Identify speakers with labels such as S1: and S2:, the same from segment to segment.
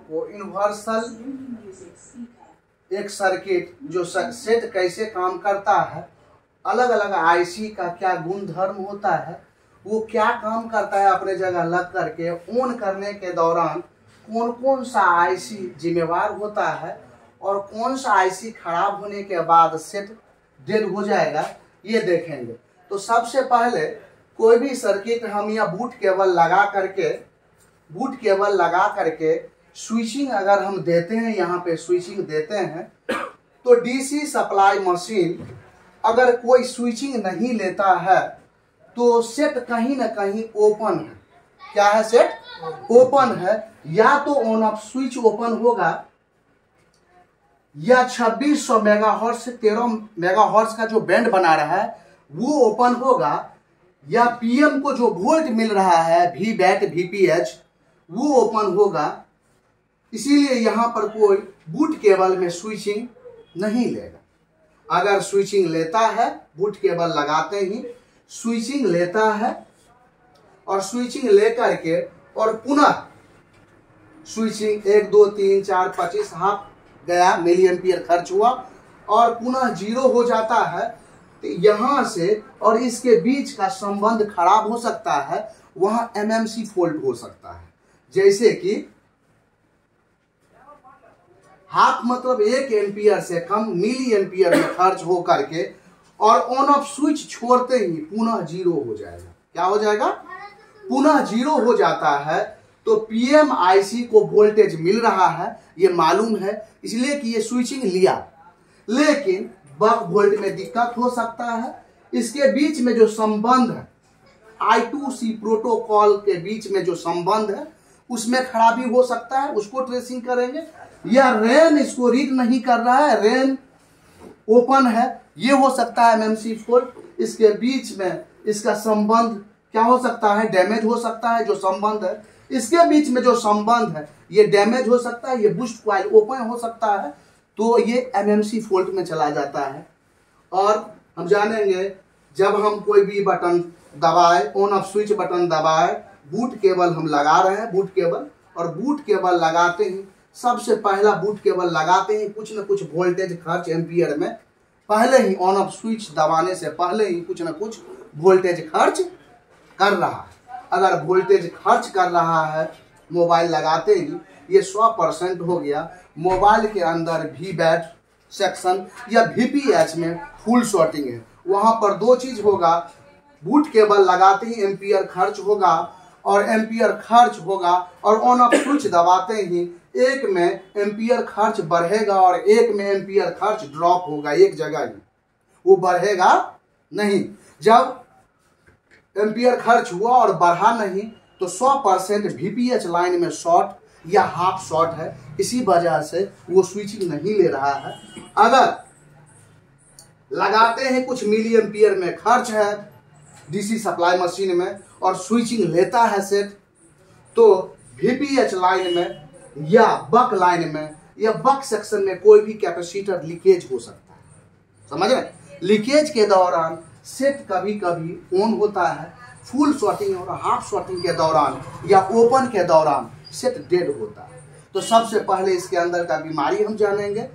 S1: आपको यूनिवर्सल एक सर्किट जो सेट कैसे काम करता है, अलग अलग आईसी का क्या गुण धर्म होता है, वो क्या काम करता है अपने जगह लग करके, ऑन करने के दौरान कौन कौन सा आईसी जिम्मेवार होता है और कौन सा आईसी खराब होने के बाद सेट डेड हो जाएगा, ये देखेंगे। तो सबसे पहले कोई भी सर्किट हम यहाँ बूट केबल लगा करके स्विचिंग अगर हम देते हैं, यहाँ पे स्विचिंग देते हैं, तो डीसी सप्लाई मशीन अगर कोई स्विचिंग नहीं लेता है तो सेट कहीं ना कहीं ओपन है। क्या है? सेट ओपन है। या तो ऑन ऑफ स्विच ओपन होगा, या 2600 मेगाहर्ट्ज से 13 मेगाहर्ट्ज का जो बैंड बना रहा है वो ओपन होगा, या पीएम को जो वोल्ट मिल रहा है वी बैट वीपीएच वो ओपन होगा। इसीलिए यहां पर कोई बूट केबल में स्विचिंग नहीं लेगा। अगर स्विचिंग लेता है, बूट केबल लगाते ही स्विचिंग लेता है और स्विचिंग लेकर के और पुनः स्विचिंग 1 2 3 4 25 हाफ गया, मिली एम्पियर खर्च हुआ और पुनः 0 हो जाता है, तो यहां से और इसके बीच का संबंध खराब हो सकता है, वहां एमएमसी फॉल्ट हो सकता है। जैसे कि हाफ मतलब 1 एम्पियर से कम मिली एम्पियर में खर्च हो करके और ऑन ऑफ स्विच छोड़ते ही पुनः 0 हो जाएगा। क्या हो जाएगा? पुनः 0 हो जाता है। तो पीएम आईसी को वोल्टेज मिल रहा है, ये मालूम है, इसलिए कि ये स्विचिंग लिया, लेकिन बक वोल्ट में दिक्कत हो सकता है। इसके बीच में जो संबंध है, I2C प्रोटोकॉल के बीच में जो संबंध है उसमें खराबी हो सकता है, उसको ट्रेसिंग करेंगे। या रेन इसको रीड नहीं कर रहा है, रेन ओपन है, ये हो सकता है एमएमसी फॉल्ट। इसके बीच में इसका संबंध क्या हो सकता है? डैमेज हो सकता है। जो संबंध है इसके बीच में जो संबंध है ये डैमेज हो सकता है, ये बूस्ट कॉइल ओपन हो सकता है, तो ये एमएमसी फॉल्ट में चला जाता है। और हम जानेंगे जब हम कोई भी बटन दबाए, ऑन ऑफ स्विच बटन दबाए, बूट केबल हम लगा रहे हैं, बूट केबल, और बूट केबल लगाते ही सबसे पहला बूट केबल लगाते ही कुछ न कुछ वोल्टेज खर्च एम्पियर में पहले ही ऑन ऑफ स्विच दबाने से पहले ही कुछ न कुछ वोल्टेज खर्च कर रहा है। अगर वोल्टेज खर्च कर रहा है मोबाइल लगाते ही, ये 100% हो गया। मोबाइल के अंदर वी बैट सेक्शन या वीपीएच में फुल शॉर्टिंग है, वहां पर 2 चीज होगा, बूट केबल लगाते ही एम्पियर खर्च होगा और एम्पियर खर्च होगा, और ऑन ऑफ स्विच दबाते ही एक में एम्पियर खर्च बढ़ेगा और एक में एम्पियर खर्च ड्रॉप होगा, एक जगह ही, वो बढ़ेगा नहीं। जब एम्पियर खर्च हुआ और बढ़ा नहीं तो 100% वीपीएच लाइन में शॉर्ट या हाफ शॉर्ट है, इसी वजह से वो स्विचिंग नहीं ले रहा है। अगर लगाते हैं कुछ मिली एम्पियर में खर्च है डीसी सप्लाई मशीन में और स्विचिंग लेता है सेट, तो वीपीएच लाइन में या बक लाइन में या बक सेक्शन में कोई भी कैपेसिटर लीकेज हो सकता है। समझ रहे? लीकेज के दौरान सेट कभी कभी ऑन होता है, फुल शॉर्टिंग और हाफ शॉर्टिंग के दौरान या ओपन के दौरान सेट डेड होता है। तो सबसे पहले इसके अंदर का बीमारी हम जानेंगे।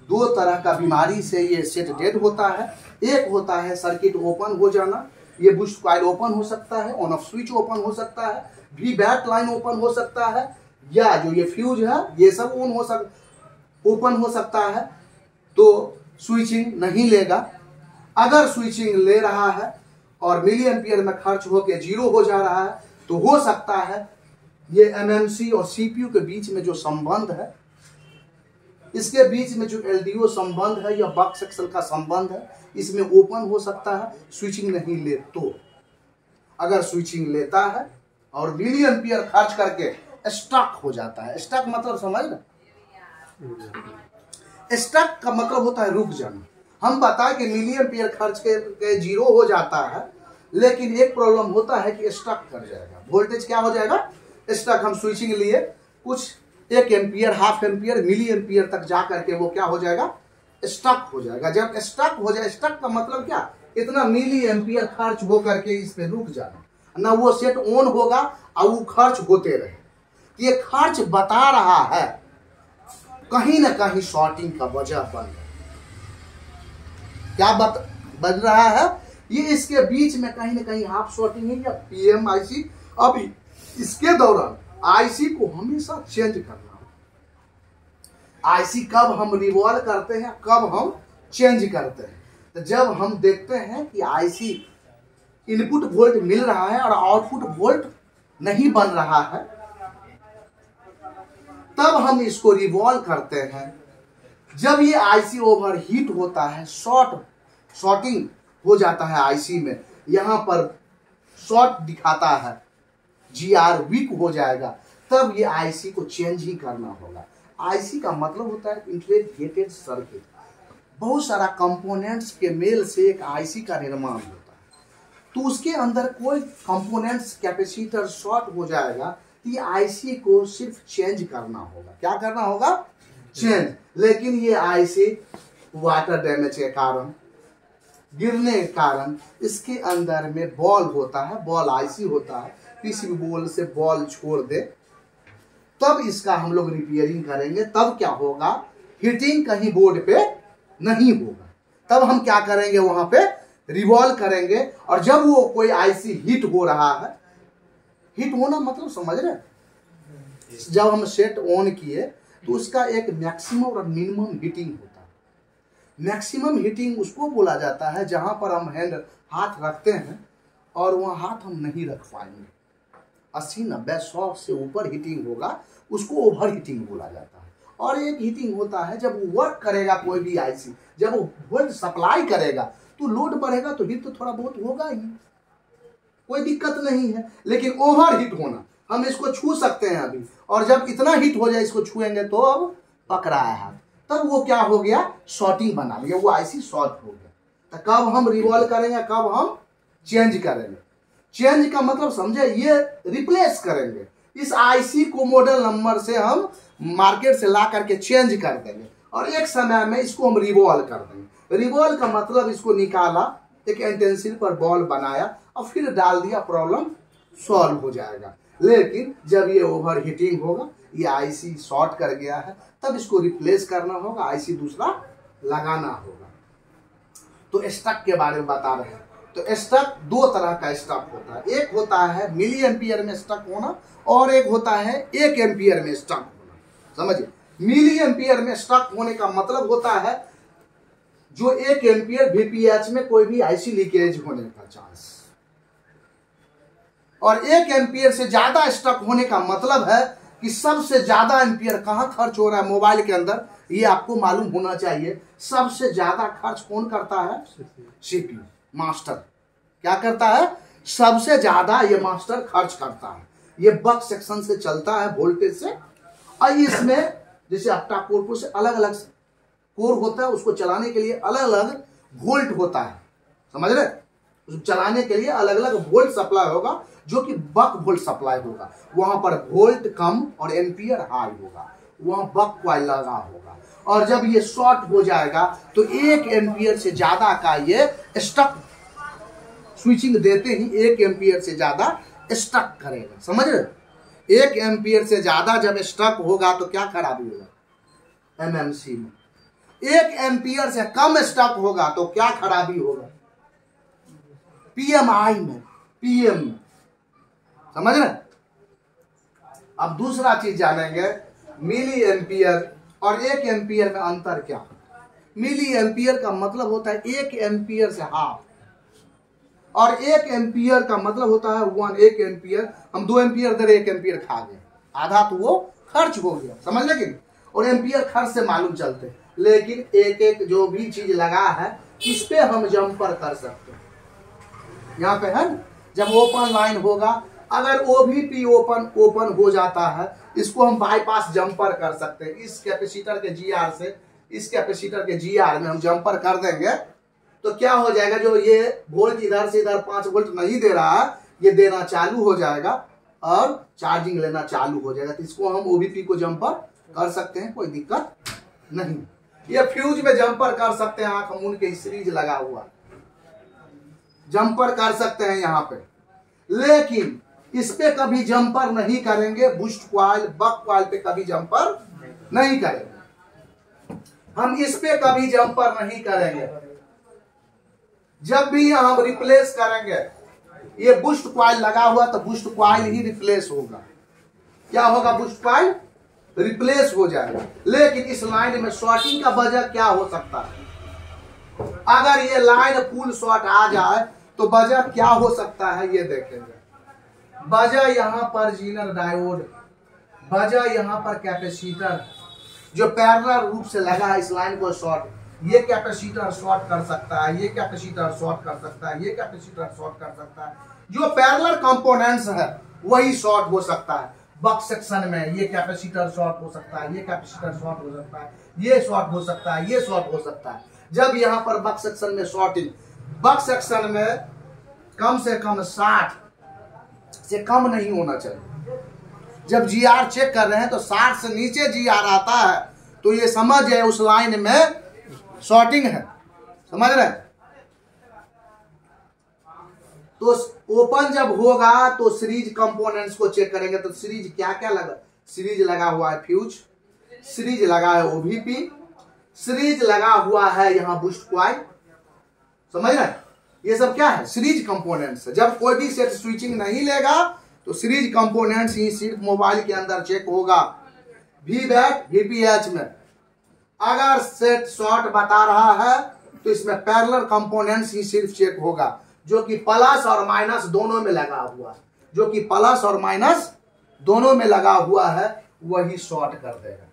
S1: 2 तरह का बीमारी से ये सेट डेड होता है। एक होता है सर्किट ओपन हो जाना, ये बूस्ट कॉइल ओपन हो सकता है, ऑन ऑफ स्विच ओपन हो सकता है, वी बैट लाइन ओपन हो सकता है, या जो ये फ्यूज है ये सब ओपन हो सकता है, तो स्विचिंग नहीं लेगा। अगर स्विचिंग ले रहा है और मिली एम्पियर में खर्च होकर 0 हो जा रहा है, तो हो सकता है ये एमएमसी और सीपीयू के बीच में जो संबंध है, इसके बीच में जो एलडीओ संबंध है या बक सेक्शन का संबंध है, इसमें ओपन हो सकता है, स्विचिंग नहीं ले तो। अगर स्विचिंग लेता है और मिली एम्पियर खर्च करके स्टक हो जाता है, स्टक मतलब समझ ना, स्टक का मतलब होता है रुक जाना। हम बताएं कि मिली एम्पियर खर्च के 0 हो जाता है, लेकिन एक प्रॉब्लम होता है कि स्टक कर जाएगा, वोल्टेज क्या हो जाएगा? स्टक। हम स्विचिंग लिए कुछ 1 ampere, half ampere, milli ampere तक जा करके वो क्या हो जाएगा? स्टक हो जाएगा। जब स्टक हो जाए, स्टक का मतलब क्या? इतना मिली एम्पियर खर्च हो करके इस पे रुक जाना, ना वो सेट ऑन होगा और वो खर्च होते रहे। ये खर्च बता रहा है, कहीं ना कहीं शॉर्टिंग का वजह बन क्या बन रहा है, ये इसके बीच में कहीं ना कहीं हाफ शॉर्टिंग है या पीएम आईसी। अब इसके दौरान आईसी को हमेशा चेंज करना। आईसी कब हम रिवॉल्व करते हैं, कब हम चेंज करते हैं, तो जब हम देखते हैं कि आईसी इनपुट वोल्ट मिल रहा है और आउटपुट वोल्ट नहीं बन रहा है, तब हम इसको रिवॉल्व करते हैं। जब ये आईसी ओवरहीट होता है, शॉर्टिंग हो जाता है आईसी में, यहां पर शॉर्ट दिखाता है, जीआर वीक हो जाएगा, तब ये आईसी को चेंज ही करना होगा। आईसी का मतलब होता है इंटीग्रेटेड सर्किट। बहुत सारा कंपोनेंट्स के मेल से एक आईसी का निर्माण होता है। तो उसके अंदर कोई कंपोनेंट्स कैपेसिटर शॉर्ट हो जाएगा, तो ये आईसी को सिर्फ चेंज करना होगा। क्या करना होगा? चेंज। लेकिन ये आईसी वाटर डैमेज के कारण, गिरने के कारण इसके अंदर में बॉल होता है, बॉल आईसी होता है, किसी भी बॉल से बॉल छोड़ दे, तब इसका हम लोग रिपेयरिंग करेंगे। तब क्या होगा? हीटिंग कहीं बोर्ड पे नहीं होगा। तब हम क्या करेंगे? वहां पे रिवॉल्व करेंगे। और जब वो कोई आईसी हीट हो रहा है, हीट होना मतलब समझ रहे, जब हम सेट ऑन किए तो उसका एक मैक्सिमम और मिनिमम हीटिंग होता है। मैक्सिमम हीटिंग उसको बोला जाता है जहां पर हम हाथ रखते हैं और वहां हाथ हम नहीं रख पाएंगे, 80, 90, 100 से ऊपर हीटिंग होगा, उसको ओवर हीटिंग बोला जाता है। और एक हीटिंग होता है जब वर्क करेगा कोई भी आईसी, जब वो वोल्ट सप्लाई करेगा तो लोड बढ़ेगा तो हीट तो थोड़ा बहुत होगा ही, कोई दिक्कत नहीं है। लेकिन ओवर हीट होना, हम इसको छू सकते हैं अभी, और जब इतना हीट हो जाए इसको छुएंगे तो अब पकड़ा है हाथ, तब वो क्या हो गया? शॉर्टिंग बना लिया, वो आईसी शॉर्ट हो गया। तो कब हम रिवॉल्व करेंगे, कब हम चेंज करेंगे? चेंज का मतलब समझे, ये रिप्लेस करेंगे। इस आईसी को मॉडल नंबर से हम मार्केट से ला करके चेंज कर देंगे और एक समय में इसको हम रिवॉल्व कर देंगे। रिवॉल्व का मतलब इसको निकाला, एक एंटेंसिल पर बॉल बनाया और फिर डाल दिया, प्रॉब्लम सॉल्व हो जाएगा। लेकिन जब ये ओवर हीटिंग होगा, ये आईसी शॉर्ट कर गया है, तब इसको रिप्लेस करना होगा, आईसी दूसरा लगाना होगा। तो स्टक के बारे में बता रहे हैं। तो स्टक दो तरह का स्टक होता है, एक होता है मिली एम्पियर में स्टक होना और एक होता है 1 एम्पियर में स्टक होना। समझिए, मिली एम्पियर में स्टक होने का मतलब होता है जो 1 एम्पियर वीपीएच में कोई भी आईसी लीकेज होने का चांस, और 1 एम्पियर से ज्यादा स्टक होने का मतलब है कि सबसे ज्यादा एम्पियर कहां खर्च हो रहा है मोबाइल के अंदर, ये आपको मालूम होना चाहिए। सबसे ज्यादा खर्च कौन करता है? CPU, master. क्या करता है? सबसे ज्यादा ये मास्टर खर्च करता है। ये बक सेक्शन से चलता है, वोल्टेज से, और इसमें जैसे ऑक्टा कोर से अलग अलग कोर होता है, उसको चलाने के लिए अलग अलग वोल्ट होता है। समझ रहे? उसको चलाने के लिए अलग अलग वोल्ट सप्लाई होगा, जो कि बक वोल्ट सप्लाई होगा। वहां पर वोल्ट कम और एम्पियर हाई होगा, वहां बक कॉइल लगा होगा। और जब ये शॉर्ट हो जाएगा तो 1 एम्पियर से ज्यादा का ये स्टक, स्विचिंग देते ही 1 एम्पियर से ज्यादा स्टक करेगा। समझ रहे? 1 एम्पियर से ज्यादा जब स्टक होगा तो क्या खराबी होगा? एमएमसी में। 1 एम्पियर से कम स्टक होगा तो क्या खराबी होगा? पीएमआई में, पीएम में। समझ रहे? अब दूसरा चीज जानेंगे, मिली एम्पियर और 1 एम्पियर में अंतर क्या? मिली एम्पियर का मतलब होता है 1 एम्पियर से हाफ, और 1 एम्पियर का मतलब होता है 1 एम्पियर। हम 2 एम्पियर दे 1 एम्पियर खा गए, आधा तो वो खर्च हो गया। समझ लेकिन, और एम्पियर खर्च से मालूम चलते, लेकिन एक एक जो भी चीज लगा है इस पे हम जंपर कर सकते हैं। यहाँ पे है, जब ओपन लाइन होगा, अगर ओवीपी ओपन हो जाता है, इसको हम बाईपास जंपर कर सकते हैं। इस कैपेसिटर के जीआर से इस कैपेसिटर के जीआर में हम जंपर कर देंगे तो क्या हो जाएगा? जो ये वोल्ट इधर से इधर 5 वोल्ट नहीं दे रहा है, ये देना चालू हो जाएगा और चार्जिंग लेना चालू हो जाएगा। तो इसको हम ओवीपी को जंपर कर सकते हैं, कोई दिक्कत नहीं। ये फ्यूज में जंपर कर सकते हैं, आंख मूंद के सीरीज लगा हुआ जंपर कर सकते हैं यहाँ पे। लेकिन इस पे कभी जंपर नहीं करेंगे, बूस्ट कॉइल बक कॉइल पे कभी जंपर नहीं करेंगे, हम इस पे कभी जंपर नहीं करेंगे। जब भी हम रिप्लेस करेंगे, ये बूस्ट कॉइल लगा हुआ तो बूस्ट कॉइल ही रिप्लेस होगा। क्या होगा? बूस्ट कॉइल रिप्लेस हो जाएगा। लेकिन इस लाइन में शॉर्टिंग का वजह क्या हो सकता है? अगर ये लाइन फुल शॉर्ट आ जाए तो वजह क्या हो सकता है, ये देखेंगे। वजह यहां पर जीनर डायोड, वजह यहां पर कैपेसिटर जो पैरेलल रूप से लगा है इस लाइन को शॉर्ट, ये कैपेसिटर शॉर्ट कर सकता है, ये कैपेसिटर शॉर्ट कर सकता है, ये कैपेसिटर शॉर्ट कर सकता है। जो पैरेलल कंपोनेंट्स है वही शॉर्ट हो सकता है। बक सेक्शन में ये कैपेसिटर शॉर्ट हो सकता है, ये कैपेसिटर शॉर्ट हो सकता है, ये शॉर्ट हो सकता है, ये शॉर्ट हो सकता है। जब यहां पर बक सेक्शन में शॉर्टिंग, बक सेक्शन में कम से कम 60 से कम नहीं होना चाहिए। जब जीआर चेक कर रहे हैं तो 60 से नीचे जीआर आता है तो ये समझ है उस लाइन में शॉर्टिंग है, समझ रहे हैं। तो ओपन जब होगा तो सीरीज कंपोनेंट्स को चेक करेंगे। तो सीरीज क्या क्या लगा? सीरीज लगा हुआ है फ्यूज, सीरीज लगा है ओवीपी, सीरीज लगा हुआ है यहां बूस्ट कॉइल, समझ रहे हैं। ये सब क्या है? सीरीज कंपोनेंट्स है। जब कोई भी सेट स्विचिंग नहीं लेगा तो सीरीज कंपोनेंट्स ही सिर्फ मोबाइल के अंदर चेक होगा, वीबैक वीपीएच में। अगर सेट शॉर्ट बता रहा है तो इसमें पैरेलल कंपोनेंट्स ही सिर्फ चेक होगा, जो कि प्लस और माइनस दोनों में लगा हुआ है, जो कि प्लस और माइनस दोनों में लगा हुआ है वही शॉर्ट कर देगा।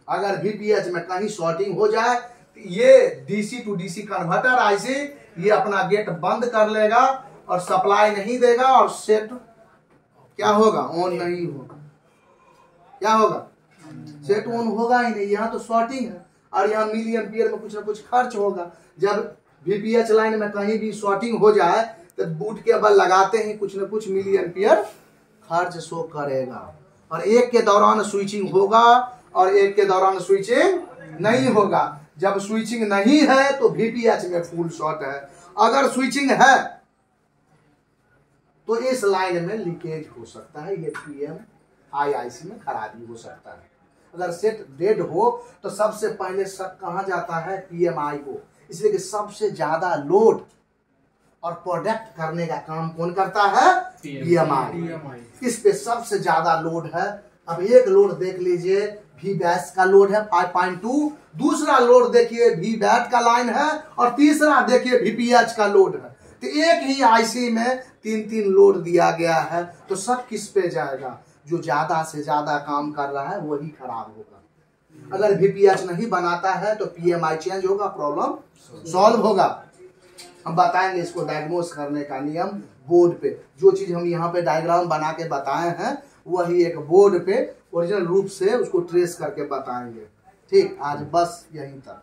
S1: अगर वीपीएच में कहीं शॉर्टिंग हो जाए तो ये DC to DC converter IC ये अपना गेट बंद कर लेगा और सप्लाई नहीं देगा और सेट क्या होगा? ऑन नहीं होगा। क्या होगा? सेट ऑन होगा ही नहीं। यहाँ तो शॉर्टिंग है और यहाँ मिली एम्पियर में कुछ ना कुछ खर्च होगा। जब वीपीएच लाइन में कहीं भी शॉर्टिंग हो जाए तो बूट केबल लगाते ही कुछ ना कुछ मिली एम्पियर खर्च शो करेगा, और एक के दौरान स्विचिंग होगा और एक के दौरान स्विचिंग नहीं होगा। जब स्विचिंग नहीं है तो वीपीएच में फुल शॉर्ट है, अगर स्विचिंग है तो इस लाइन में लीकेज हो सकता है, ये पीएम आईआईसी में खराबी हो सकता है। अगर सेट डेड हो तो सबसे पहले शक कहां जाता है? पीएमआई को, इसलिए कि सबसे ज्यादा लोड और प्रोडक्ट करने का काम कौन करता है? पीएमआई। इस पे सबसे ज्यादा लोड है। अब एक लोड देख लीजिए, वीबैक का लोड है 5.2, दूसरा लोड देखिए वीबैक का लाइन है, और तीसरा देखिए वीपीएच का लोड है। तो एक ही आईसी में 3-3 लोड दिया गया है, तो सब किस पे जाएगा? जो ज्यादा से ज्यादा काम कर रहा है वही खराब होगा। अगर वीपीएच नहीं बनाता है तो पीएमआई चेंज होगा, प्रॉब्लम सॉल्व होगा। हम बताएंगे इसको डायग्नोस करने का नियम बोर्ड पे। जो चीज हम यहाँ पे डायग्राम बना के बताए हैं वही एक बोर्ड पे ओरिजिनल रूप से उसको ट्रेस करके बताएंगे। ठीक, आज बस यहीं तक।